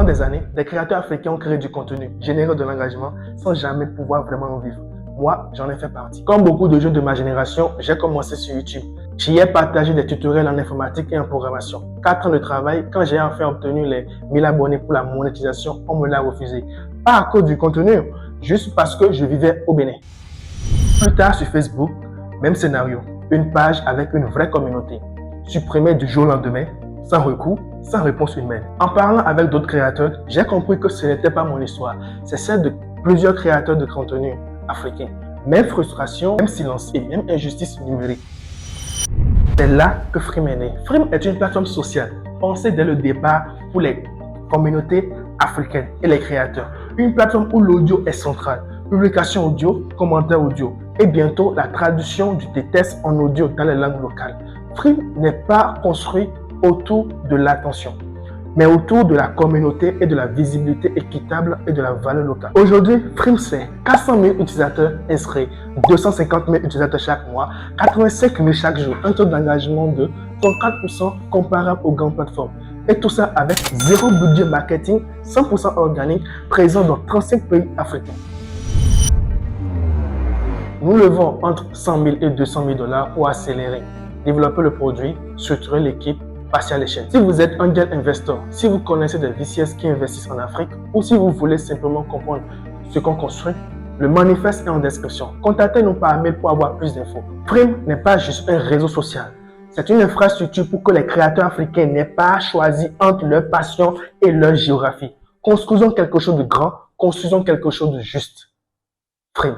Pendant des années, des créateurs africains ont créé du contenu, généré de l'engagement, sans jamais pouvoir vraiment en vivre. Moi, j'en ai fait partie. Comme beaucoup de jeunes de ma génération, j'ai commencé sur YouTube. J'y ai partagé des tutoriels en informatique et en programmation. 4 ans de travail, quand j'ai enfin obtenu les 1000 abonnés pour la monétisation, on me l'a refusé. Pas à cause du contenu, juste parce que je vivais au Bénin. Plus tard sur Facebook, même scénario. Une page avec une vraie communauté. Supprimée du jour au lendemain, sans recours, sans réponse humaine. En parlant avec d'autres créateurs, j'ai compris que ce n'était pas mon histoire. C'est celle de plusieurs créateurs de contenu africains. Même frustration, même silence et même injustice numérique. C'est là que Frime est né. Frime est une plateforme sociale pensée dès le départ pour les communautés africaines et les créateurs. Une plateforme où l'audio est central. Publication audio, commentaires audio et bientôt la traduction du texte en audio dans les langues locales. Frime n'est pas construit autour de l'attention, mais autour de la communauté et de la visibilité équitable et de la valeur locale. Aujourd'hui, Frime c'est 400 000 utilisateurs inscrits, 250 000 utilisateurs chaque mois, 85 000 chaque jour, un taux d'engagement de 34% comparable aux grandes plateformes. Et tout ça avec zéro budget marketing, 100% organique, présent dans 35 pays africains. Nous levons entre 100 000 et 200 000 $ pour accélérer, développer le produit, structurer l'équipe, passer à l'échelle. Si vous êtes angel investor, si vous connaissez des VCS qui investissent en Afrique ou si vous voulez simplement comprendre ce qu'on construit, le manifeste est en description. Contactez-nous par mail pour avoir plus d'infos. Frime n'est pas juste un réseau social. C'est une infrastructure pour que les créateurs africains n'aient pas à choisir entre leur passion et leur géographie. Construisons quelque chose de grand, construisons quelque chose de juste. Frime.